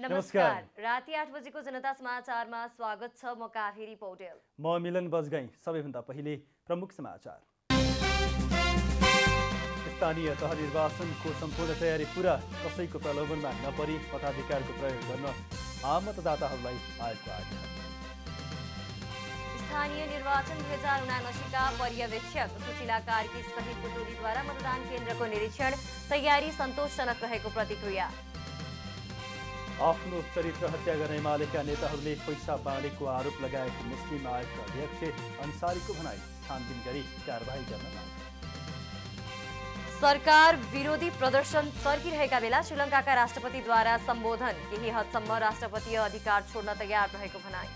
नमस्कार। राति 8 बजेको जनता समाचारमा स्वागत छ। म काभेरी पौडेल। म मिलन बजगाई। सबैभन्दा पहिले प्रमुख समाचार। स्थानीय तह निर्वाचनको सम्पूर्ण तयारी पूरा, कसैको प्रलोभनमा नपरी मताधिकारको प्रयोग गर्न आम मतदाताहरूलाई आएको आग्रह। स्थानीय निर्वाचन 2079 का पर्यवेक्षक सुशीला कार्की सहितको टोलीद्वारा मतदान केन्द्रको निरीक्षण, तयारी सन्तोषजनक रहेको प्रतिक्रिया। आफ्नो चरित्र हत्या गर्ने एमालेका नेताहरूले पैसा बाँडेको आरोप लगाएको मुस्लिम आयोगका अध्यक्ष अन्सारीको भनाई, छानबिन गरी कारबाही गर्न माग। सरकार विरोधी प्रदर्शन चर्किरहेका बेला श्रीलङ्काका राष्ट्रपतिद्वारा सम्बोधन, केही हदसम्म राष्ट्रपतीय अधिकार छोड्न तयार रहेको भनाई।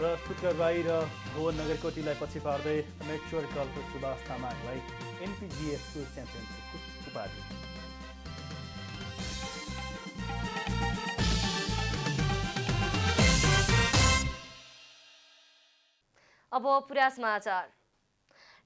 र शुक्रबाई र भुवन नगरकोटीलाई पछि पार्दै मेच्योर कल्प सुभाष तामाङलाई एनपिजिए टुर च्याम्पियनसिपको उपाधि। अब पुरा समाचार।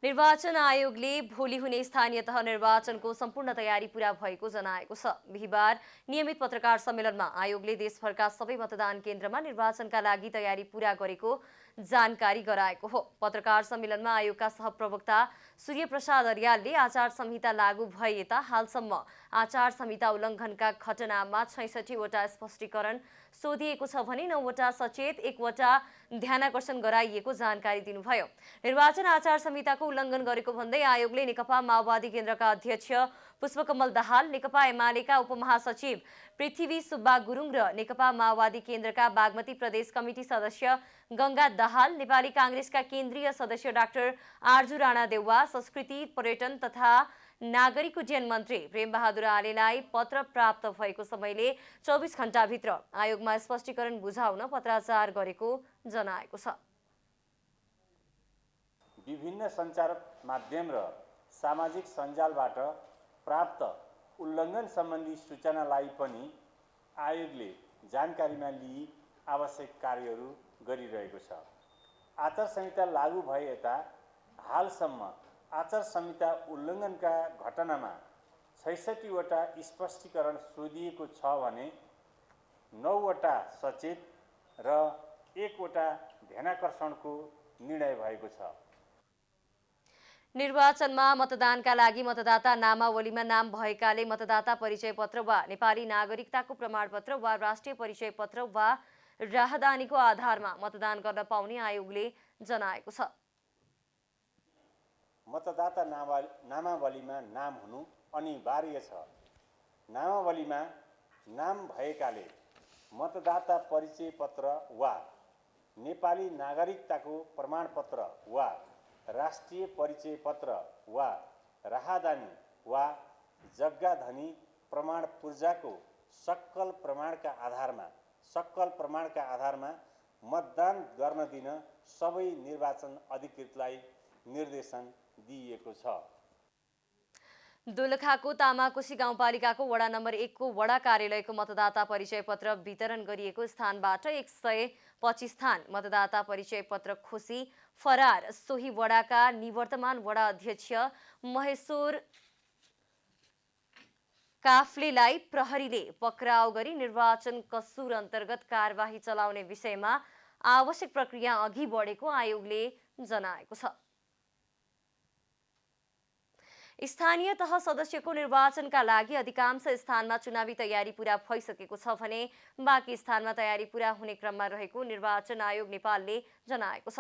निर्वाचन आयोगले भोलि हुने स्थानीय तह निर्वाचनको सम्पूर्ण तयारी पूरा भएको जनाएको छ। बिहीबार नियमित पत्रकार सम्मेलनमा आयोगले देशभरका सबै मतदान केन्द्रमा निर्वाचनका लागि तयारी पूरा गरेको जानकारी गराएको हो। पत्रकार सम्मेलनमा आयोगका सहप्रवक्ता सूर्य प्रसाद अर्यालले आचार संहिता लागू भए यता हालसम्म आचार संहिता उल्लङ्घनका घटनामा 66 वटा स्पष्टीकरण सोधिएको छ भने 9 वटा सचेत, 1 वटा ध्यानाकर्षण गराइएको जानकारी दिनुभयो। निर्वाचन आचार संहिताको उल्लङ्घन गरेको भन्दै आयोगले नेकपा माओवादी केन्द्रका अध्यक्ष पुष्पकमल दाहाल, नेकपा एमालेका उपमहासचिव पृथ्वी सुब्बा गुरुङ र नेकपा माओवादी केन्द्रका बागमती प्रदेश कमिटी सदस्य गंगा दाहाल, नेपाली कांग्रेसका केन्द्रीय सदस्य डाक्टर आर्जु राणा देउवा, संस्कृति पर्यटन तथा नागरिक उड्डयन मन्त्री प्रेमबहादुर आलेलाई पत्र प्राप्त भएको समयले 24 घण्टाभित्र आयोगमा स्पष्टीकरण बुझाउन पत्राचार गरेको जनाएको छ। विभिन्न सञ्चार माध्यम र सामाजिक सञ्जालबाट प्राप्त उल्लङ्घन सम्बन्धी सूचनालाई पनि आयोगले जानकारीमा लिई आवश्यक कार्यहरू गरिरहेको छ। आचार संहिता लागू भए यता हालसम्म आचार संहिता उल्लङ्घनका घटनामा 66 वटा स्पष्टीकरण सोधिएको छ भने 9 वटा सचेत र 1 वटा ध्यानाकर्षणको निर्णय भएको छ। निर्वाचनमा मतदानका लागि मतदाता नामावलीमा नाम भएकाले मतदाता परिचय पत्र वा नेपाली नागरिकताको प्रमाणपत्र वा राष्ट्रिय परिचय पत्र वा राहदानीको आधारमा मतदान गर्न पाउने आयोगले जनाएको छ। मतदाता नामावलीमा नाम हुनु अनिवार्य छ। नामावलीमा नाम भएकाले मतदाता परिचय पत्र वा नेपाली नागरिकताको प्रमाणपत्र वा राष्ट्रिय परिचय पत्र वा राहदानी वा जग्गाधनी प्रमाण पूर्जाको सक्कल प्रमाणका आधारमा मतदान गर्न दिन सबै निर्वाचन अधिकृतलाई निर्देशन दिइएको छ। दोलखाको तामाकोशी गाउँपालिकाको वडा नम्बर 1 को वडा कार्यालयको मतदाता परिचय पत्र वितरण गरिएको स्थानबाट 125 स्थान मतदाता परिचय पत्र खोसी फरार। सोही वडाका निवर्तमान वडा अध्यक्ष महेश्वर काफ्लेलाई प्रहरीले पक्राउ गरी निर्वाचन कसूर अन्तर्गत कारबाही चलाउने विषयमा आवश्यक प्रक्रिया अघि बढेको आयोगले जनाएको छ। स्थानीय तह सदस्यको निर्वाचनका लागि अधिकांश स्थानमा चुनावी तयारी पूरा भइसकेको छ भने बाँकी स्थानमा तयारी पूरा हुने क्रममा रहेको निर्वाचन आयोग नेपालले जनाएको छ।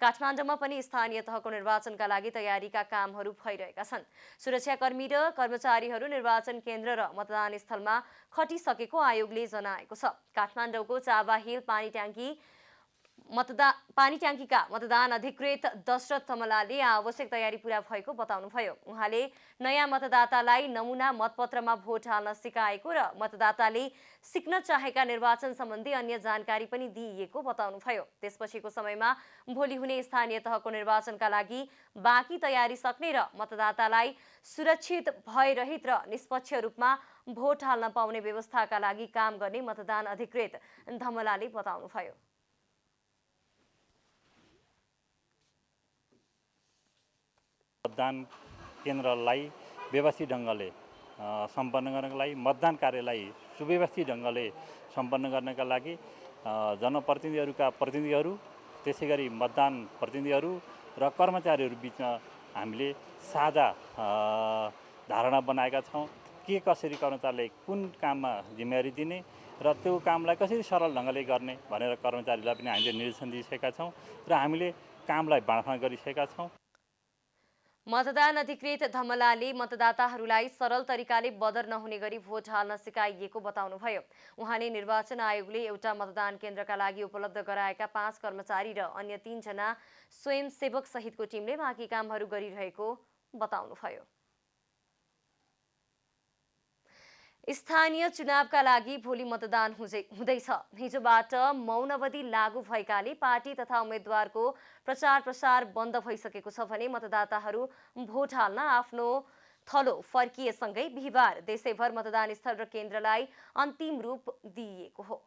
काठमाडौँमा पनि स्थानीय तहको निर्वाचनका लागि तयारीका कामहरू भइरहेका छन्। सुरक्षाकर्मी र कर्मचारीहरू निर्वाचन केन्द्र र मतदान स्थलमा खटिसकेको आयोगले जनाएको छ। काठमाडौँको चाबा हिल पानी ट्याङ्कीका मतदान अधिकृत दशरथ तमलाले आवश्यक तयारी पूरा भएको बताउनुभयो। उहाँले नयाँ मतदातालाई नमुना मतपत्रमा भोट हाल्न सिकाएको र मतदाताले सिक्न चाहेका निर्वाचन सम्बन्धी अन्य जानकारी पनि दिइएको बताउनुभयो। त्यसपछिको समयमा भोलि हुने स्थानीय तहको निर्वाचनका लागि बाँकी तयारी सक्ने र मतदातालाई सुरक्षित भयरहित र निष्पक्ष रूपमा भोट हाल्न पाउने व्यवस्थाका लागि काम गर्ने मतदान अधिकृत धमलाले बताउनुभयो। मतदान केन्द्रलाई व्यवस्थित ढङ्गले सम्पन्न गर्नको लागि मतदान कार्यलाई सुव्यवस्थित ढङ्गले सम्पन्न गर्नका लागि जनप्रतिनिधिहरूका प्रतिनिधिहरू, त्यसै गरी मतदान प्रतिनिधिहरू र कर्मचारीहरू बिचमा हामीले साझा धारणा बनाएका छौँ। के कसरी कर्मचारीले कुन काममा जिम्मेवारी दिने र त्यो कामलाई कसरी सरल ढङ्गले गर्ने भनेर कर्मचारीलाई पनि हामीले निर्देशन दिइसकेका छौँ र हामीले कामलाई बाँडफाँड गरिसकेका छौँ। मतदान अधिकृत धमलाले मतदाताहरूलाई सरल तरिकाले बदर नहुने गरी भोट हाल्न सिकाइएको बताउनुभयो। उहाँले निर्वाचन आयोगले एउटा मतदान केन्द्रका लागि उपलब्ध गराएका 5 कर्मचारी र अन्य 3 जना स्वयंसेवक सहितको टिमले बाँकी कामहरू गरिरहेको बताउनुभयो। स्थानीय चुनावका लागि भोलि मतदान हुँदैछ। हिजोबाट मौन अवधि लागू भएकाले पार्टी तथा उम्मेद्वारको प्रचार प्रसार बन्द भइसकेको छ भने मतदाताहरू भोट हाल्न आफ्नो थलो फर्किएसँगै बिहिबार देशैभर मतदान स्थल र केन्द्रलाई अन्तिम रूप दिइएको हो।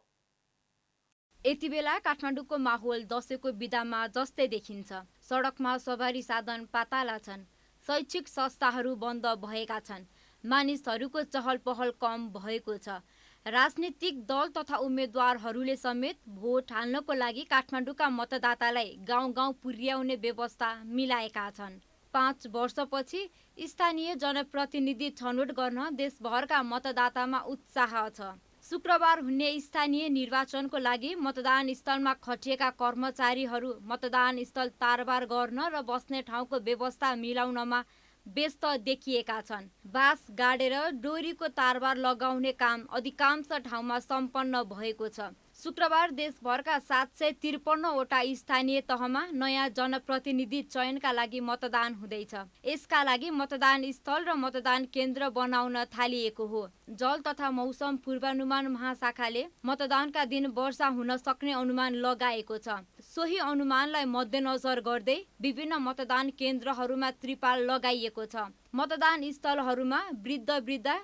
यति बेला काठमाडौँको माहौल दशैंको बिदामा जस्तै देखिन्छ। सडकमा सवारी साधन पाताला छन्। शैक्षिक संस्थाहरू बन्द भएका छन्। मानिसहरूको चहल पहल कम भएको छ। राजनीतिक दल तथा उम्मेद्वारहरूले समेत भोट हाल्नको लागि काठमाडौँका मतदातालाई गाउँ गाउँ पुर्याउने व्यवस्था मिलाएका छन्। 5 वर्षपछि स्थानीय जनप्रतिनिधि छनौट गर्न देशभरका मतदातामा उत्साह छ। शुक्रबार हुने स्थानीय निर्वाचनको लागि मतदान स्थलमा खटिएका कर्मचारीहरू मतदान स्थल तारबार गर्न र बस्ने ठाउँको व्यवस्था मिलाउनमा व्यस्त देखिएका छन्। बाँस गाडेर डोरीको तारबार लगाउने काम अधिकांश ठाउँमा सम्पन्न भएको छ। शुक्रबार देशभरका 753 वटा स्थानीय तहमा नयाँ जनप्रतिनिधि चयनका लागि मतदान हुँदैछ। यसका लागि मतदान स्थल र मतदान केन्द्र बनाउन थालिएको हो। जल तथा मौसम पूर्वानुमान महाशाखाले मतदानका दिन वर्षा हुन सक्ने अनुमान लगाएको छ। सोही अनुमानलाई मध्यनजर गर्दै विभिन्न मतदान केन्द्रहरूमा त्रिपाल लगाइएको छ। मतदान स्थलहरूमा वृद्ध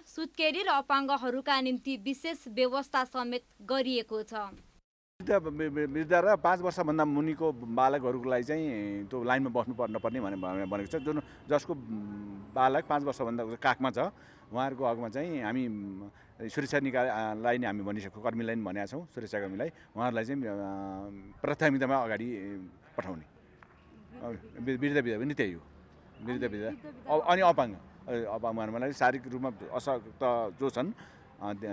सुत्केरी र अपाङ्गहरूका निम्ति विशेष व्यवस्था समेत गरिएको छ। वृद्ध र 5 वर्षभन्दा मुनिको बालकहरूको लागि चाहिँ त्यो लाइनमा बस्नु नपर्ने भनेको छ। जसको बालक 5 वर्षभन्दा काखमा छ उहाँहरूको हकमा चाहिँ हामी सुरक्षा निकायलाई नै हामी भनिसकेको कर्मीलाई पनि भनेका छौँ। सुरक्षाकर्मीलाई उहाँहरूलाई चाहिँ प्राथमिकतामा अगाडि पठाउने। वृद्ध पनि त्यही हो। वृद्ध अनि अपाङ्गहरूको लागि शारीरिक रूपमा अशक्त जो छन्,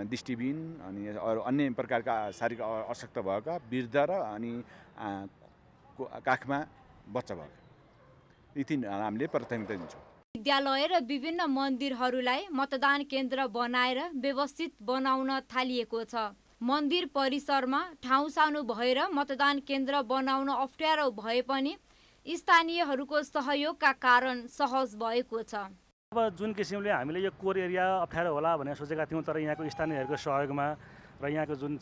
दृष्टिविहीन अनि अरू अन्य प्रकारका शारीरिक अशक्त भएका वृद्ध र अनि काखमा बच्चा भएका यी 3 हामीले प्राथमिकता दिन्छौँ। विद्यालय र विभिन्न मन्दिरहरूलाई मतदान केन्द्र बनाएर व्यवस्थित बनाउन थालिएको छ। मन्दिर परिसरमा ठाउँ सानो भएर मतदान केन्द्र बनाउन अप्ठ्यारो भए पनि स्थानीयहरूको सहयोगका कारण सहज भएको छ। अब जुन किसिमले हामीले यो कोर एरिया अप्ठ्यारो होला भनेर सोचेका थियौँ, तर यहाँको स्थानीयहरूको सहयोगमा र यहाँको जुन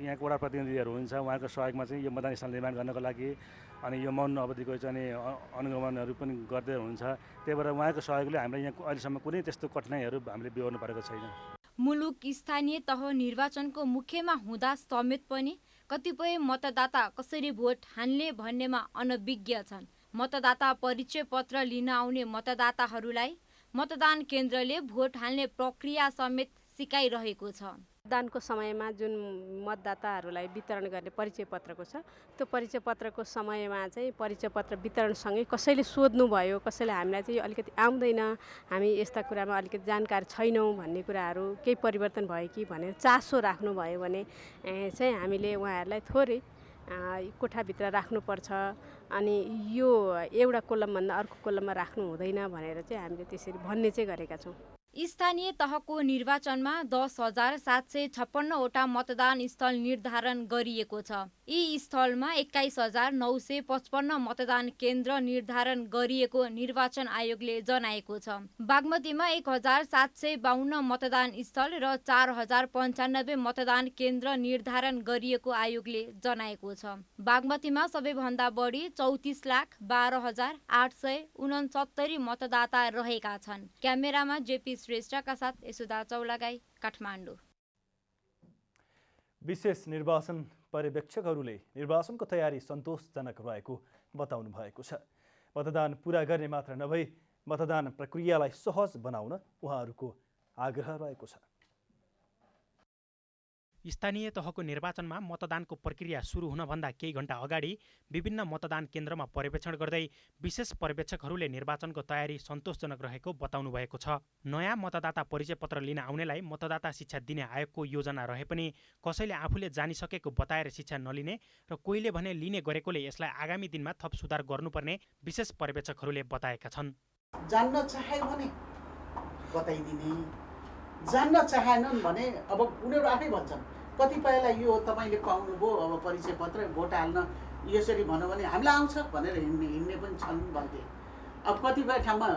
यहाँको वडा प्रतिनिधिहरू हुन्छ उहाँको सहयोगमा चाहिँ यो मतदान स्थल निर्माण गर्नको लागि अनि यो मौन अवधिको चाहिँ अनुगमनहरू पनि गर्दै हुनुहुन्छ। त्यही भएर उहाँको सहयोगले हामीले यहाँ अहिलेसम्म कुनै त्यस्तो कठिनाइहरू हामीले बिहोर्नु परेको छैन। मुलुक स्थानीय तह निर्वाचनको मुख्यमा हुँदा समेत पनि कतिपय मतदाता कसरी भोट हाल्ने भन्नेमा अनभिज्ञ छन्। मतदाता परिचय पत्र लिन आउने मतदाताहरूलाई मतदान केन्द्रले भोट हाल्ने प्रक्रिया समेत सिकाइरहेको छ। मतदानको समयमा जुन मतदाताहरूलाई वितरण गर्ने परिचय पत्रको छ, त्यो परिचय पत्रको समयमा चाहिँ परिचय पत्र वितरणसँगै कसैले सोध्नुभयो, कसैले हामीलाई चाहिँ अलिकति आउँदैन, हामी यस्ता कुरामा अलिकति जानकार छैनौँ भन्ने कुराहरू केही परिवर्तन भयो कि भनेर चासो राख्नुभयो भने चाहिँ हामीले उहाँहरूलाई थोरै कोठाभित्र राख्नुपर्छ अनि यो एउटा कोलमभन्दा अर्को कोलममा राख्नु हुँदैन भनेर चाहिँ हामीले त्यसरी भन्ने चाहिँ गरेका छौँ। स्थानीय तहको निर्वाचनमा 10,756 वटा मतदान स्थल निर्धारण गरिएको छ। यी स्थलमा 21,955 मतदान केन्द्र निर्धारण गरिएको निर्वाचन आयोगले जनाएको छ। बागमतीमा 1,752 मतदान स्थल र 4,095 मतदान केन्द्र निर्धारण गरिएको आयोगले जनाएको छ। बागमतीमा सबैभन्दा बढी 34,12,869 मतदाता रहेका छन्। क्यामेरामा जेपी श्रेष्ठका साथ यशोदा चौलागाई, काठमाडौँ। विशेष निर्वाचन पर्यवेक्षकहरूले निर्वाचनको तयारी सन्तोषजनक रहेको बताउनु भएको छ। मतदान पुरा गर्ने मात्र नभई मतदान प्रक्रियालाई सहज बनाउन उहाँहरूको आग्रह रहेको छ। स्थानीय तहको निर्वाचनमा मतदानको प्रक्रिया सुरु हुनभन्दा केही घण्टा अगाडि विभिन्न मतदान केन्द्रमा पर्यवेक्षण गर्दै विशेष पर्यवेक्षकहरूले निर्वाचनको तयारी सन्तोषजनक रहेको बताउनु भएको छ। नयाँ मतदाता परिचय पत्र लिन आउनेलाई मतदाता शिक्षा दिने आयोगको योजना रहे पनि कसैले आफूले जानिसकेको बताएर शिक्षा नलिने र कोहीले भने लिने गरेकोले यसलाई आगामी दिनमा थप सुधार गर्नुपर्ने विशेष पर्यवेक्षकहरूले बताएका छन्। जान्न चाहे भने बताइदिने, जान्न चाहेनन् भने अब उनीहरू आफै भन्छन् कतिपयलाई यो तपाईँले पाउनुभयो अब परिचय पत्र भोट हाल्न यसरी भन्यो भने हामीलाई आउँछ भनेर हिँड्ने पनि छन् भन्थे। अब कतिपय ठाउँमा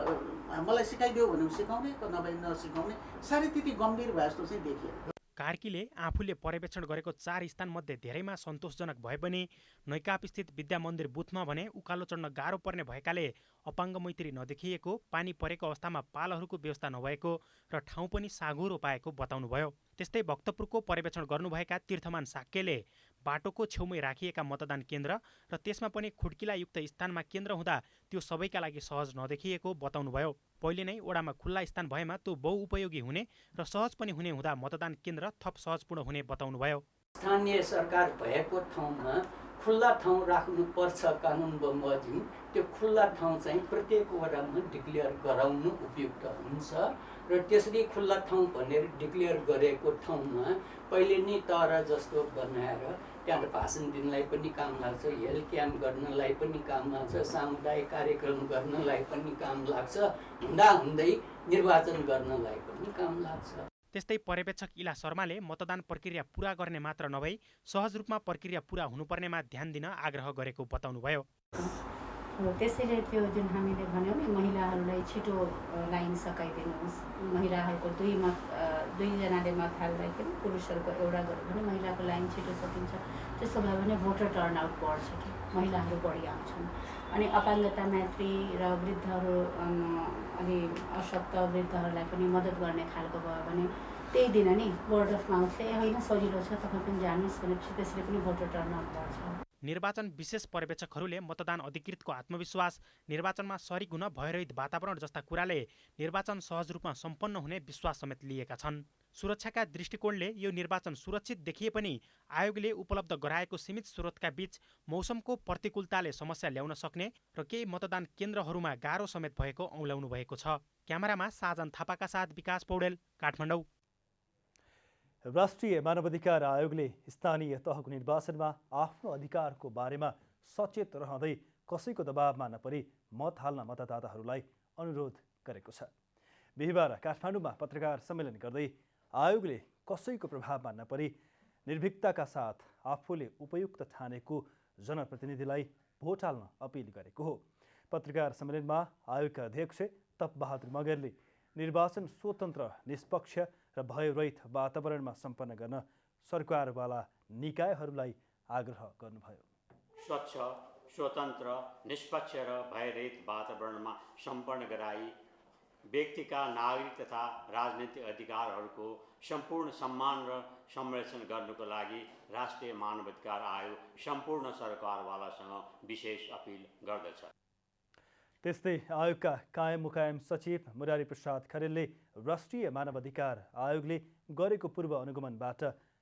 मलाई सिकाइदियो भने सिकाउने नभए नसिकाउने साह्रै त्यति गम्भीर भए जस्तो चाहिँ देखियो। कार्कीले आफूले पर्यवेक्षण गरेको 4 स्थानमध्ये धेरैमा सन्तोषजनक भए पनि नैकापस्थित विद्या मन्दिर बुथमा भने उकालो चढ्न गाह्रो पर्ने भएकाले अपाङ्ग मैत्री नदेखिएको, पानी परेको अवस्थामा पालहरूको व्यवस्था नभएको र ठाउँ पनि साँघुरो पाएको बताउनुभयो। त्यस्तै भक्तपुरको पर्यवेक्षण गर्नुभएका तीर्थमान साक्यले बाटोको छेउमै राखिएका मतदान केन्द्र र त्यसमा पनि खुड्किलायुक्त स्थानमा केन्द्र हुँदा त्यो सबैका लागि सहज नदेखिएको बताउनुभयो। पहिले नै ओडामा खुल्ला स्थान भएमा त्यो बहुउपयोगी हुने र सहज पनि हुने हुँदा मतदान केन्द्र थप सहजपूर्ण हुने बताउनुभयो। स्थानीय सरकार भएको ठाउँमा खुल्ला ठाउँ राख्नुपर्छ कानुन बमोजिम त्यो खुल्ला ठाउँ चाहिँ प्रत्येक वडामा डिक्लेयर गराउनु उपयुक्त हुन्छ र त्यसरी खुल्ला ठाउँ भनेर डिक्लेयर गरेको ठाउँमा पहिले नै तर जस्तो बनाएर त्यहाँ भाषण दिनलाई पनि काम लाग्छ, हेल्थ क्याम्प गर्नलाई पनि काम लाग्छ, सामुदायिक कार्यक्रम गर्नलाई पनि काम लाग्छ, हुँदाहुँदै निर्वाचन गर्नलाई पनि काम लाग्छ। त्यस्तै पर्यवेक्षक इला शर्माले मतदान प्रक्रिया पूरा गर्ने मात्र नभई सहज रूपमा प्रक्रिया पूरा हुनुपर्नेमा ध्यान दिन आग्रह गरेको बताउनुभयो। त्यसैले त्यो जुन हामीले भन्यौँ नि महिलाहरूलाई छिटो लाइन सकाइदिनुहोस्, महिलाहरूको दुईजनाले मत हाल्दाखेरि पुरुषहरूको एउटा गर्यो भने महिलाको लाइन छिटो सकिन्छ। त्यसो भयो भने भोटर टर्नआउट बढ्छ कि महिलाहरू बढी आउँछन्। अनि अपाङ्गता मैत्री र वृद्धहरू अलि अशक्त वृद्धहरूलाई पनि मद्दत गर्ने खालको भयो भने त्यही दिन नि वर्ड अफ माउथले होइन सजिलो छ तपाईँ पनि जानुहोस् भनेपछि त्यसले पनि भोटर टर्नआउट बढ्छ। निर्वाचन विशेष पर्यवेक्षकहरूले मतदान अधिकृतको आत्मविश्वास, निर्वाचनमा सरिक हुन भयरहित वातावरण जस्ता कुराले निर्वाचन सहज रूपमा सम्पन्न हुने विश्वास समेत लिएका छन्। सुरक्षाका दृष्टिकोणले यो निर्वाचन सुरक्षित देखिए पनि आयोगले उपलब्ध गराएको सीमित स्रोतका बीच मौसमको प्रतिकूलताले समस्या ल्याउन सक्ने र केही मतदान केन्द्रहरूमा गाह्रो समेत भएको औँल्याउनु भएको छ। क्यामेरामा साजन थापाका साथ विकास पौडेल, काठमाडौँ। राष्ट्रिय मानवाधिकार आयोगले स्थानीय तहको निर्वाचनमा आफ्नो अधिकारको बारेमा सचेत रहँदै कसैको दबावमा नपरी मत हाल्न मतदाताहरूलाई अनुरोध गरेको छ। बिहिबार काठमाडौँमा पत्रकार सम्मेलन गर्दै आयोगले कसैको प्रभावमा नपरी निर्भीकताका साथ आफूले उपयुक्त ठानेको जनप्रतिनिधिलाई भोट हाल्न अपिल गरेको हो। पत्रकार सम्मेलनमा आयोगका अध्यक्ष तपबहादुर मगरले निर्वाचन स्वतन्त्र, निष्पक्ष र भयरहित वातावरणमा सम्पन्न गर्न सरकारवाला निकायहरूलाई आग्रह गर्नुभयो। स्वच्छ, स्वतन्त्र, निष्पक्ष र भयरहित वातावरणमा सम्पन्न गराई व्यक्तिका नागरिक तथा राजनीतिक अधिकारहरूको सम्पूर्ण सम्मान र संरक्षण गर्नुको लागि राष्ट्रिय मानवाधिकार आयोग सम्पूर्ण सरकारवालासँग विशेष अपिल गर्दछ। त्यस्तै आयोगका कायम मुकायम सचिव मुरारी प्रसाद खरेलले राष्ट्रिय मानवाधिकार आयोगले गरेको पूर्व अनुगमनबाट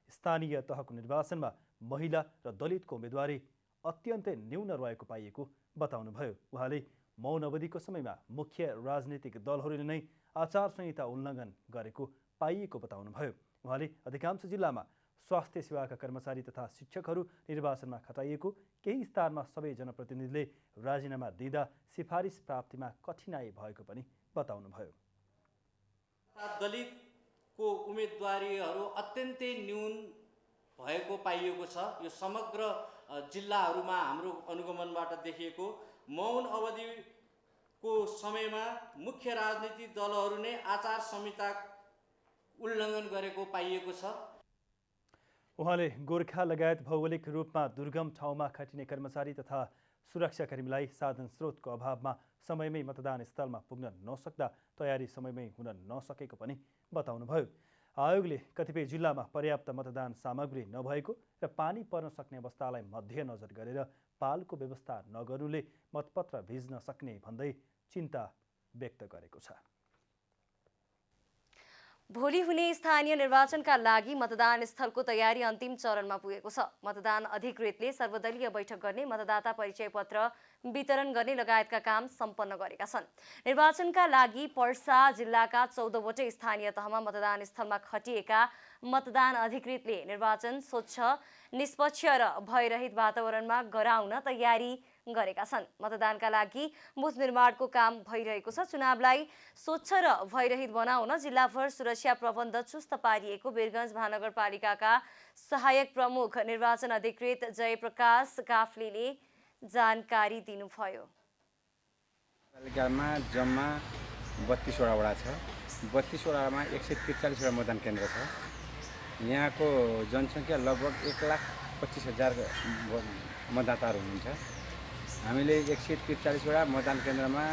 स्थानीय तहको निर्वाचनमा महिला र दलितको उम्मेदवारी अत्यन्तै न्यून रहेको पाइएको बताउनुभयो। उहाँले मौन अवधिको समयमा मुख्य राजनीतिक दलहरूले नै आचार संहिता उल्लङ्घन गरेको पाइएको बताउनुभयो। उहाँले अधिकांश जिल्लामा स्वास्थ्य सेवाका कर्मचारी तथा शिक्षकहरू निर्वाचनमा खटाइएको, केही स्थानमा सबै जनप्रतिनिधिले राजीनामा दिँदा सिफारिस प्राप्तिमा कठिनाई भएको पनि बताउनुभयो। दलितको उम्मेदवारीहरू अत्यन्तै न्यून भएको पाइएको छ। यो समग्र जिल्लाहरूमा हाम्रो अनुगमनबाट देखिएको मौन अवधिको समयमा मुख्य राजनीतिक दलहरू नै आचार संहिता उल्लङ्घन गरेको पाइएको छ। उहाँले गोर्खा लगायत भौगोलिक रूपमा दुर्गम ठाउँमा खटिने कर्मचारी तथा सुरक्षाकर्मीलाई साधन स्रोतको अभावमा समयमै मतदान स्थलमा पुग्न नसक्दा तयारी समयमै हुन नसकेको पनि बताउनुभयो। आयोगले कतिपय जिल्लामा पर्याप्त मतदान सामग्री नभएको र पानी पर्न सक्ने अवस्थालाई मध्यनजर गरेर पालको व्यवस्था नगर्नुले मतपत्र भिज्न सक्ने भन्दै चिन्ता व्यक्त गरेको छ। भोलि हुने स्थानीय निर्वाचनका लागि मतदान स्थलको तयारी अन्तिम चरणमा पुगेको छ। मतदान अधिकृतले सर्वदलीय बैठक गर्ने, मतदाता परिचय पत्र वितरण गर्ने लगायतका काम सम्पन्न गरेका छन्। निर्वाचनका लागि पर्सा जिल्लाका 14 वटै स्थानीय तहमा मतदान स्थलमा खटिएका मतदान अधिकृतले निर्वाचन स्वच्छ, निष्पक्ष र भयरहित वातावरणमा गराउन तयारी गरेका छन्। मतदानका लागि बुथ निर्माणको काम भइरहेको छ। चुनावलाई स्वच्छ र भयरहित बनाउन जिल्लाभर सुरक्षा प्रबन्ध चुस्त पारिएको वीरगञ्ज महानगरपालिकाका सहायक प्रमुख निर्वाचन अधिकृत जयप्रकाश काफ्लेले जानकारी दिनुभयो। पालिकामा जम्मा 32 वडा छ। 32 वडामा 143 वटा मतदान केन्द्र छ। यहाँको जनसङ्ख्या लगभग 1,25,000 मतदाताहरू हुनुहुन्छ। हामीले 143 वटा मतदान केन्द्रमा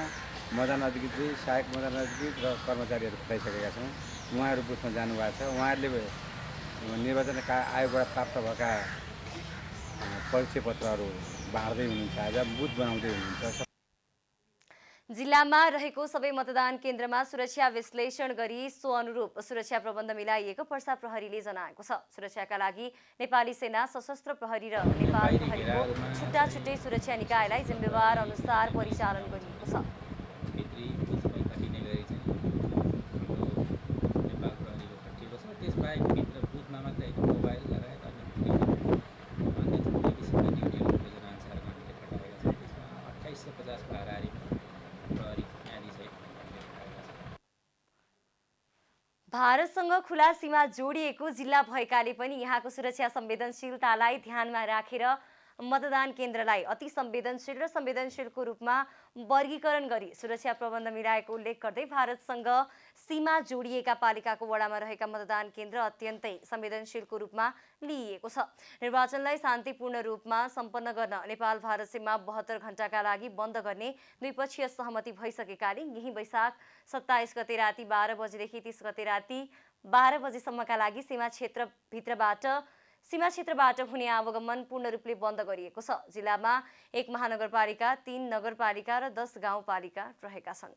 मतदान अधिकृत, सहायक मतदान अधिकृत र कर्मचारीहरू पठाइसकेका छौँ। उहाँहरू बुथमा जानुभएको छ। उहाँहरूले निर्वाचन आयोगबाट प्राप्त भएका परिचय पत्रहरू बाँड्दै हुनुहुन्छ, आज बुथ बनाउँदै हुनुहुन्छ। जिल्लामा रहेको सबै मतदान केन्द्रमा सुरक्षा विश्लेषण गरी सो अनुरूप सुरक्षा प्रबन्ध मिलाइएको पर्सा प्रहरीले जनाएको छ। सुरक्षाका लागि नेपाली सेना, सशस्त्र प्रहरी र नेपाल प्रहरीको छुट्टा छुट्टै सुरक्षा निकायलाई जिम्मेवार अनुसार परिचालन गरिएको छ। भारतसँग खुला सीमा जोडिएको जिल्ला भएकाले पनि यहाँको सुरक्षा संवेदनशीलतालाई ध्यानमा राखेर मतदान केन्द्रलाई अति संवेदनशील र संवेदनशीलको रूपमा वर्गीकरण गरी सुरक्षा प्रबन्ध मिलाएको उल्लेख गर्दै भारतसँग सीमा जोडिएका पालिकाको वडामा रहेका मतदान केन्द्र अत्यन्तै संवेदनशीलको रूपमा लिइएको छ। निर्वाचनलाई शान्तिपूर्ण रूपमा सम्पन्न गर्न नेपाल भारत सीमा 72 घण्टाका लागि बन्द गर्ने द्विपक्षीय सहमति भइसकेकाले यही वैशाख 27 गते राति 12 बजेदेखि 30 गते राति 12 बजेसम्मका लागि सीमा क्षेत्रबाट हुने आवागमन पूर्ण रूपले बन्द गरिएको छ। जिल्लामा 1 महानगरपालिका, 3 नगरपालिका र 10 गाउँपालिका रहेका छन्।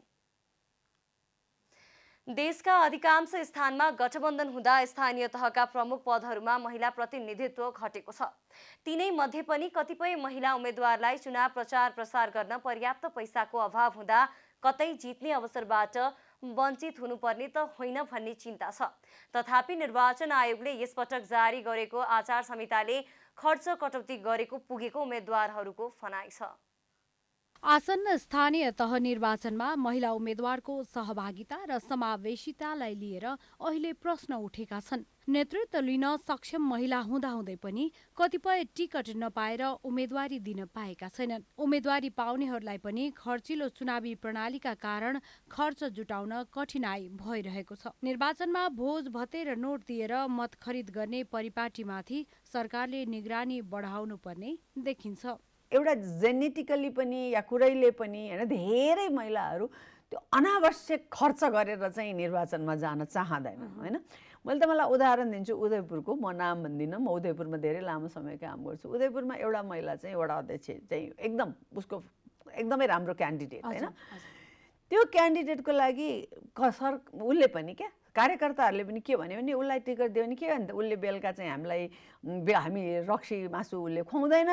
देशका अधिकांश स्थानमा गठबन्धन हुँदा स्थानीय तहका प्रमुख पदहरूमा महिला प्रतिनिधित्व घटेको छ। तिनै मध्ये पनि कतिपय महिला उम्मेद्वारलाई चुनाव प्रचार प्रसार गर्न पर्याप्त पैसाको अभाव हुँदा कतै जित्ने अवसरबाट वञ्चित हुनुपर्ने त होइन भन्ने चिन्ता छ। तथापि निर्वाचन आयोगले यसपटक जारी गरेको आचार संहिताले खर्च कटौती गरेको पुगेको उम्मेद्वारहरूको भनाइ छ। आसन्न स्थानीय तह निर्वाचनमा महिला उम्मेद्वारको सहभागिता र समावेशितालाई लिएर अहिले प्रश्न उठेका छन्। नेतृत्व लिन सक्षम महिला हुँदाहुँदै पनि कतिपय टिकट नपाएर उम्मेदवारी दिन पाएका छैनन्। उम्मेदवारी पाउनेहरूलाई पनि खर्चिलो चुनावी प्रणालीका कारण खर्च जुटाउन कठिनाई भइरहेको छ। निर्वाचनमा भोज भत्ते र नोट दिएर मत खरिद गर्ने परिपाटीमाथि सरकारले निगरानी बढाउनु पर्ने देखिन्छ। एउटा जेनेटिकली पनि या कुरैले पनि हैन धेरै महिलाहरू त्यो अनावश्यक खर्च गरेर चाहिँ निर्वाचनमा जान चाहँदैनन् हैन। मैले त मलाई उदाहरण दिन्छु, उदयपुरको, म नाम भन्दिनँ, म उदयपुरमा धेरै लामो समय काम गर्छु। उदयपुरमा एउटा महिला चाहिँ वडा अध्यक्ष चाहिँ एकदम उसको एकदमै राम्रो क्यान्डिडेट हैन। त्यो क्यान्डिडेटको लागि उसले पनि क्या कार्यकर्ताहरूले पनि के भन्यो भने उसलाई टिकट दियो भने के भन्दा उसले बेलुका चाहिँ हामी रक्सी मासु उसले खुवाउँदैन,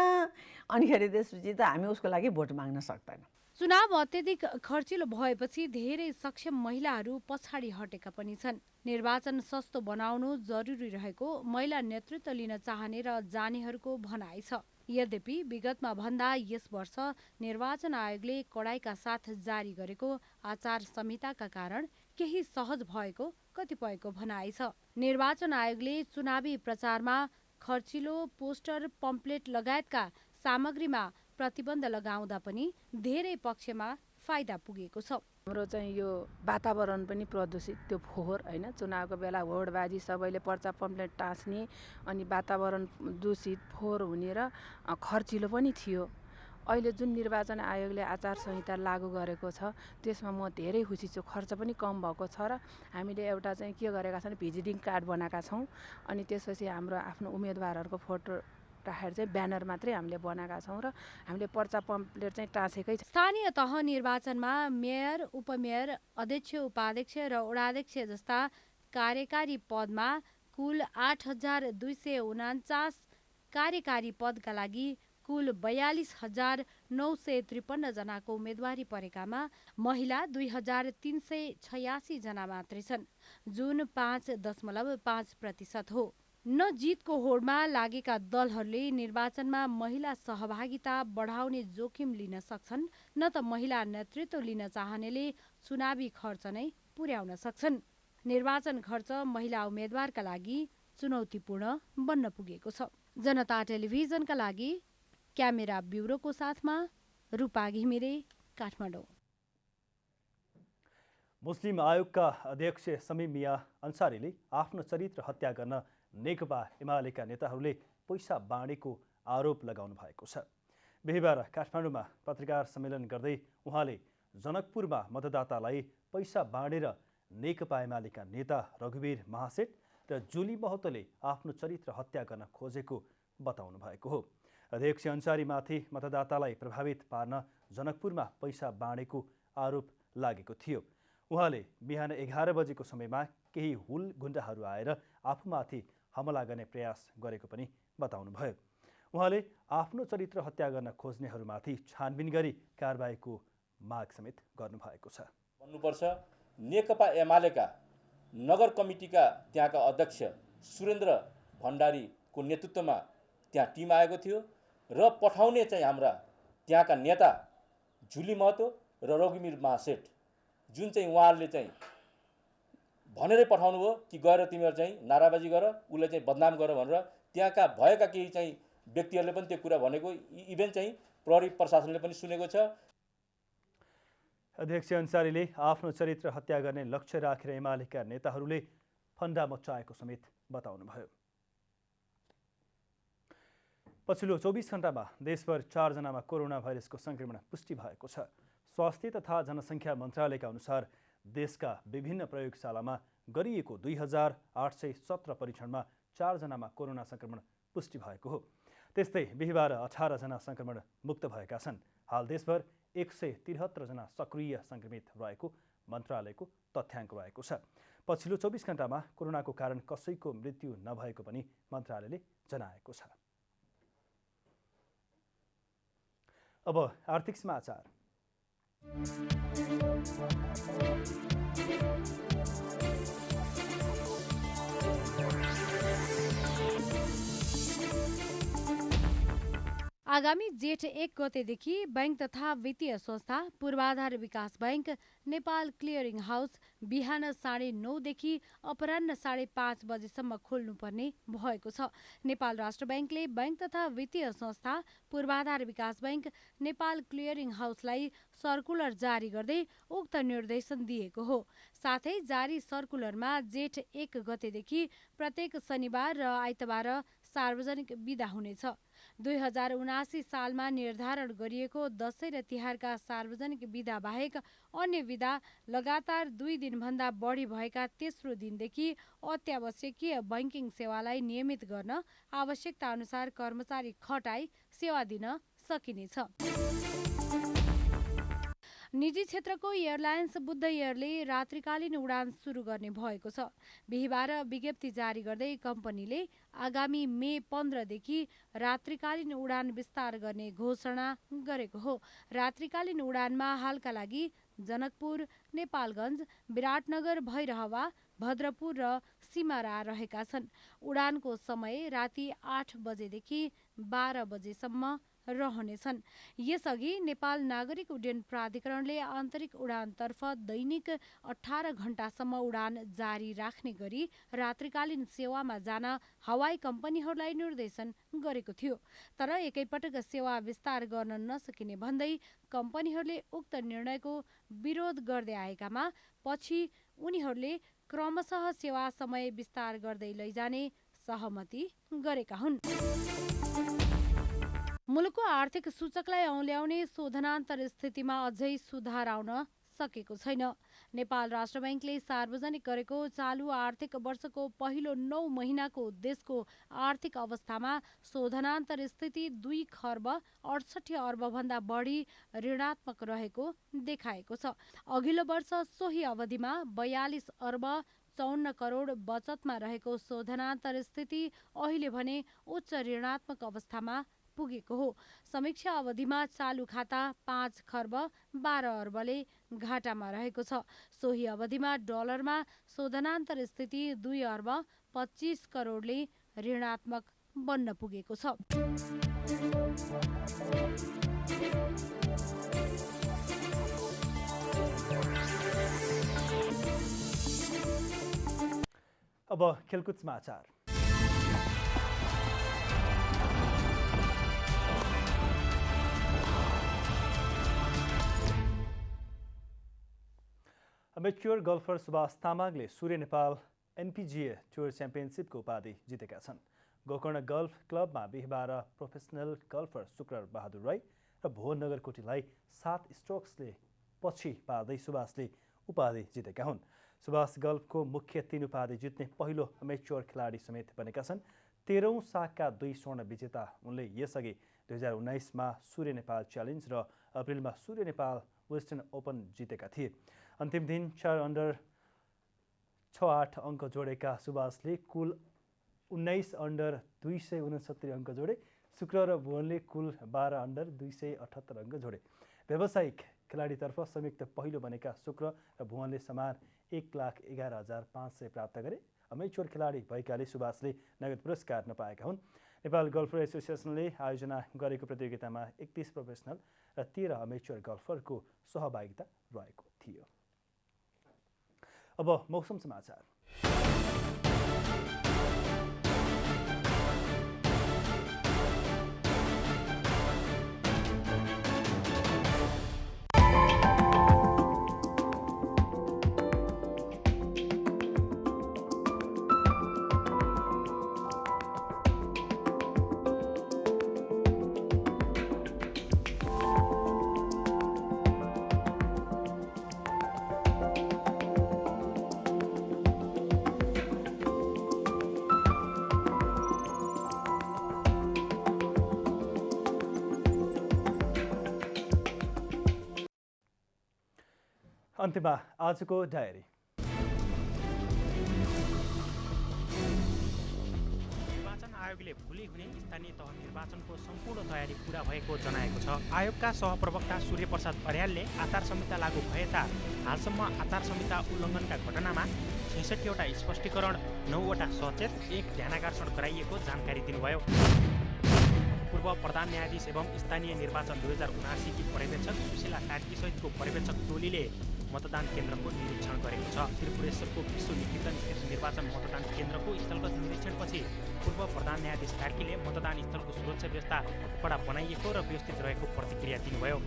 अनिखेरि त्यसपछि त हामी उसको लागि भोट माग्न सक्दैन। चुनाव अत्यधिक खर्चिलो भएपछि धेरै सक्षम महिलाहरू पछाडि हटेका पनि छन्। निर्वाचन सस्तो बनाउनु जरुरी रहेको महिला नेतृत्व लिन चाहने र जानेहरूको भनाइ छ। यद्यपि विगतमा भन्दा यस वर्ष निर्वाचन आयोगले कडाइका साथ जारी गरेको आचार संहिताका कारण केही सहज भएको कतिपयको भनाइ छ। निर्वाचन आयोगले चुनावी प्रचारमा खर्चिलो पोस्टर, पम्पलेट लगायतका सामग्रीमा प्रतिबन्ध लगाउँदा पनि धेरै पक्षमा फाइदा पुगेको छ। हाम्रो चाहिँ यो वातावरण पनि प्रदूषित, त्यो फोहोर हैन, चुनावको बेला होडबाजी, सबैले पर्चा पम्पलेट टाँच्ने अनि वातावरण दूषित फोहोर हुने र खर्चिलो पनि थियो। अहिले जुन निर्वाचन आयोगले आचार संहिता लागू गरेको छ त्यसमा म धेरै खुसी छु। खर्च पनि कम भएको छ र हामीले एउटा चाहिँ के गरेका छौँ, भिजिटिङ कार्ड बनाएका छौँ अनि त्यसपछि हाम्रो आफ्नो उम्मेदवारहरूको फोटो राखेर चाहिँ ब्यानर मात्रै हामीले बनाएका छौँ र हामीले पर्चा पम्पलेट चाहिँ टाँसेकै छ। स्थानीय तह निर्वाचनमा मेयर, उपमेयर, अध्यक्ष, उपाध्यक्ष र वडाध्यक्ष जस्ता कार्यकारी पदमा कुल 8,249, कार्यकारी पदका लागि कुल 42,953 जनाको उम्मेदवारी परेकामा महिला 2,386 जना मात्रै छन्, जुन 5.5% हो। न जितको होडमा लागेका दलहरूले निर्वाचनमा महिला सहभागिता बढाउने जोखिम लिन सक्छन्, न त महिला नेतृत्व लिन चाहनेले चुनावी खर्च नै पुर्याउन सक्छन्। निर्वाचन खर्च महिला उम्मेद्वारका लागि चुनौतीपूर्ण बन्न पुगेको छ। जनता टेलिभिजनका लागि क्यामेरा ब्युरोको साथमा रूपा घिमिरे, काठमाडौँ। मुस्लिम आयोगका अध्यक्ष समीम मिया अन्सारीले आफ्नो चरित्र हत्या गर्न नेकपा एमालेका नेताहरूले पैसा बाँडेको आरोप लगाउनु भएको छ। बिहिबार काठमाडौँमा पत्रकार सम्मेलन गर्दै उहाँले जनकपुरमा मतदातालाई पैसा बाँडेर नेकपा एमालेका नेता रघुवीर महासेठ र जुली महतोले आफ्नो चरित्र हत्या गर्न खोजेको बताउनु भएको हो। अध्यक्ष अन्सारीमाथि मतदातालाई प्रभावित पार्न जनकपुरमा पैसा बाँडेको आरोप लागेको थियो। उहाँले बिहान 11 बजेको समयमा केही हुल गुण्डाहरू आएर आफूमाथि हमला गर्ने प्रयास गरेको पनि बताउनुभयो। उहाँले आफ्नो चरित्र हत्या गर्न खोज्नेहरूमाथि छानबिन गरी कारबाहीको माग समेत गर्नुभएको छ। भन्नुपर्छ, नेकपा एमालेका नगर कमिटीका त्यहाँका अध्यक्ष सुरेन्द्र भण्डारीको नेतृत्वमा त्यहाँ टिम आएको थियो र पठाउने चाहिँ हाम्रा त्यहाँका नेता जुली महतो र रघुवीर महासेठ, जुन चाहिँ उहाँहरूले चाहिँ भनेरै पठाउनु भयो कि गएर तिमीहरू चाहिँ नाराबाजी गर, उसले चाहिँ बदनाम गर भनेर त्यहाँका भएका केही चाहिँ व्यक्तिहरूले पनि त्यो कुरा भनेको इभेन चाहिँ प्रहरी प्रशासनले पनि सुनेको छ। अध्यक्ष अन्सारीले आफ्नो चरित्र हत्या गर्ने लक्ष्य राखेर एमालेका नेताहरूले फन्दा मचाएको समेत बताउनुभयो। पछिल्लो 24 घण्टामा देशभर 4 जनामा कोरोना भाइरसको संक्रमण पुष्टि भएको छ। स्वास्थ्य तथा जनसङ्ख्या मन्त्रालयका अनुसार देशका विभिन्न प्रयोगशालामा गरिएको 2,817 परीक्षणमा 4 जनामा कोरोना संक्रमण पुष्टि भएको हो। त्यस्तै बिहिबार 18 जना संक्रमण मुक्त भएका छन्। हाल देशभर 173 जना सक्रिय संक्रमित रहेको मन्त्रालयको तथ्याङ्क रहेको छ। पछिल्लो 24 घण्टामा कोरोनाको कारण कसैको मृत्यु नभएको पनि मन्त्रालयले जनाएको छ। अब आर्थिक समाचार। आगामी जेठ 1 गतेदेखि बैंक तथा वित्तीय संस्था, पूर्वाधार विकास बैंक, नेपाल क्लियरिङ हाउस बिहान 9:30 देखि अपराह्न 5:30 बजेसम्म खोल्नुपर्ने भएको छ। नेपाल राष्ट्र बैंकले बैंक तथा वित्तीय संस्था, पूर्वाधार विकास बैंक, नेपाल क्लियरिङ हाउसलाई सर्कुलर जारी गर्दै उक्त निर्देशन दिएको हो। साथै जारी सर्कुलरमा जेठ 1 गतेदेखि प्रत्येक शनिबार र आइतबार सार्वजनिक बिदा हुनेछ। 2079 सालमा निर्धारण गरिएको दशैं र तिहारका सार्वजनिक बिदा बाहेक अन्य बिदा लगातार 2 दिनभन्दा बढी भएका तेस्रो दिनदेखि अत्यावश्यकीय बैंकिङ सेवालाई नियमित गर्न आवश्यकता अनुसार कर्मचारी खटाई सेवा दिन सकिनेछ। निजी क्षेत्रको एयरलाइन्स बुद्ध एयरले रात्रिकालीन उडान सुरु गर्ने भएको छ। बिहिबार विज्ञप्ति जारी गर्दै कम्पनीले आगामी मे 15 देखि रात्रिकालीन उडान विस्तार गर्ने घोषणा गरेको हो। रात्रिकालीन उडानमा हालका लागि जनकपुर, नेपालगञ्ज, विराटनगर, भैरहवा, भद्रपुर र सिमरा रहेका छन्। उडानको समय राति 8 बजेदेखि 12 बजेसम्म रहनेछन्। यसअघि नेपाल नागरिक उड्डयन प्राधिकरणले आन्तरिक उडानतर्फ दैनिक 18 घण्टासम्म उडान जारी राख्ने गरी रात्रिकालीन सेवामा जान हवाई कम्पनीहरूलाई निर्देशन गरेको थियो। तर एकैपटक सेवा विस्तार गर्न नसकिने भन्दै कम्पनीहरूले उक्त निर्णयको विरोध गर्दै आएकामा पछि उनीहरूले क्रमशः सेवा समय विस्तार गर्दै लैजाने सहमति गरेका हुन्। मुलुकको आर्थिक सूचकलाई औल्याउने शोधनान्तर स्थितिमा अझै सुधार आउन सकेको छैन। नेपाल राष्ट्र बैंकले सार्वजनिक गरेको चालु आर्थिक वर्षको पहिलो 9 महिनाको देशको आर्थिक अवस्थामा शोधनान्तर स्थिति 2 खर्ब 68 अर्बभन्दा बढी ऋणात्मक रहेको देखाएको छ। अघिल्लो वर्ष सोही अवधिमा 42 अर्ब 54 करोड बचतमा रहेको शोधनान्तर स्थिति अहिले भने उच्च ऋणात्मक अवस्थामा पुगेको हो। समीक्षा अवधिमा चालु खाता 5 खर्ब 12 अर्बले घाटामा रहेको छ। सोही अवधिमा डलरमा शोधनान्तर स्थिति 2 अर्ब 25 करोडले ऋणात्मक बन्न पुगेको छ। अब खेलकुद समाचार। अमेच्योर गल्फर सुभाष तामाङले सूर्य नेपाल एनपिजिए टुर च्याम्पियनसिपको उपाधि जितेका छन्। गोकर्ण गल्फ क्लबमा बिहिबार प्रोफेसनल गल्फर शुक्र बहादुर राई र भुवन नगरकोटीलाई 7 स्ट्रोक्सले पछि पार्दै सुभाषले उपाधि जितेका हुन्। सुभाष गल्फको मुख्य 3 उपाधि जित्ने पहिलो अमेच्योर खेलाडी समेत बनेका छन्। 13औं सागका 2 स्वर्ण विजेता उनले यसअघि 2019मा सूर्य नेपाल च्यालेन्ज र अप्रिलमा सूर्य नेपाल वेस्टर्न ओपन जितेका थिए। अन्तिम दिन 4 अन्डर 6-8 अङ्क जोडेका सुभाषले कुल 19 अन्डर 269 अङ्क जोडे। शुक्र र भुवनले कुल 12 अन्डर 278 अङ्क जोडे। व्यावसायिक खेलाडीतर्फ संयुक्त पहिलो बनेका शुक्र र भुवनले समान 1,11,500 प्राप्त गरे। अमेच्योर खेलाडी भएकाले सुभाषले नगद पुरस्कार नपाएका हुन्। नेपाल गल्फर एसोसिएसनले आयोजना गरेको प्रतियोगितामा 31 प्रोफेसनल र 13 अमेच्योर गल्फरको सहभागिता रहेको थियो। अब मौसम समाचार। अन्त्यमा आजको डायरी। निर्वाचन आयोगले भोलि हुने स्थानीय तह निर्वाचनको सम्पूर्ण तयारी पूरा भएको जनाएको छ। आयोगका सहप्रवक्ता सूर्य प्रसाद अर्यालले आचार संहिता लागू भएता हालसम्म आचार संहिता उल्लङ्घनका घटनामा 66 वटा स्पष्टीकरण, 9 वटा सचेत, 1 ध्यानाकर्षण गराइएको जानकारी दिनुभयो। पूर्व प्रधान न्यायाधीश एवं स्थानीय निर्वाचन 2079 की पर्यवेक्षक सुशीला कार्की सहितको पर्यवेक्षक टोलीले मतदान केन्द्रको निरीक्षण गरेको छ। त्रिपुरेश्वरको विश्व निकेतन स्थित निर्वाचन मतदान केन्द्रको स्थलगत निरीक्षणपछि पूर्व प्रधान न्यायाधीश कार्कीले मतदान स्थलको सुरक्षा व्यवस्था कडा बनाइएको र व्यवस्थित रहेको प्रतिक्रिया दिनुभयो।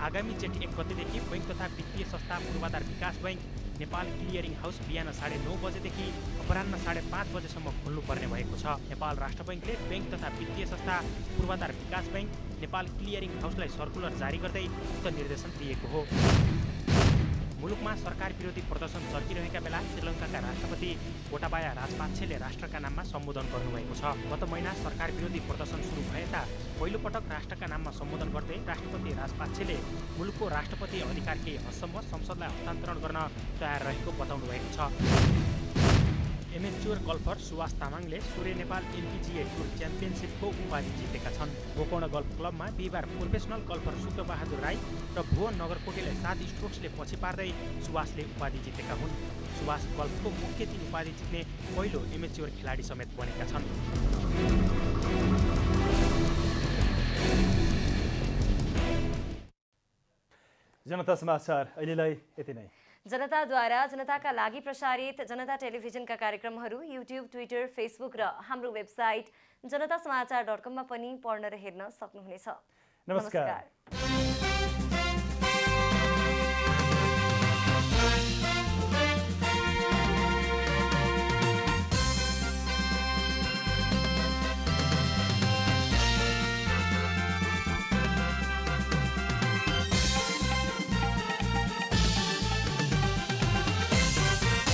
आगामी जेठ 1 गतेदेखि बैंक तथा वित्तीय संस्था पूर्वाधार विकास बैंक नेपाल क्लियरिङ हाउस बिहान 9:30 बजेदेखि अपराह्न 5:30 बजेसम्म खोल्नुपर्ने भएको छ। नेपाल राष्ट्र बैंकले बैंक तथा वित्तीय संस्था पूर्वाधार विकास बैंक नेपाल क्लियरिङ हाउसलाई सर्कुलर जारी गर्दै उक्त निर्देशन दिएको हो। मुलुकमा सरकार विरोधी प्रदर्शन चर्किरहेका बेला श्रीलङ्काका राष्ट्रपति गोटाबाया राजपाक्षेले राष्ट्रका नाममा सम्बोधन गर्नुभएको छ। गत महिना सरकार विरोधी प्रदर्शन सुरु भएता पहिलोपटक राष्ट्रका नाममा सम्बोधन गर्दै राष्ट्रपति राजपाक्षेले मुलुकको राष्ट्रपति अधिकार केही हदसम्म संसदलाई हस्तान्तरण गर्न तयार रहेको बताउनु भएको छ। एमेच्योर गल्फर सुभाष तामाङले सूर्य नेपाल एनपिजिए टुर च्याम्पियनसिपको उपाधि जितेका छन्। गोकर्ण गल्फ क्लबमा बिहिबार प्रोफेसनल गल्फर शुक्र बहादुर राई र भुवन नगरकोटीलाई 7 स्ट्रोक्सले पछि पार्दै सुभाषले उपाधि जितेका हुन्। सुभाष गल्फको मुख्य 3 उपाधि जित्ने पहिलो एमेच्योर खेलाडी समेत बनेका छन्। जनता समाचार अहिलेलाई यति नै। जनताद्वारा जनताका लागि प्रसारित जनता टेलिभिजनका कार्यक्रमहरू युट्युब, ट्विटर, फेसबुक र हाम्रो वेबसाइट जनतासमाचार.com मा पनि पढ्न र हेर्न सक्नुहुनेछ। नमस्कार।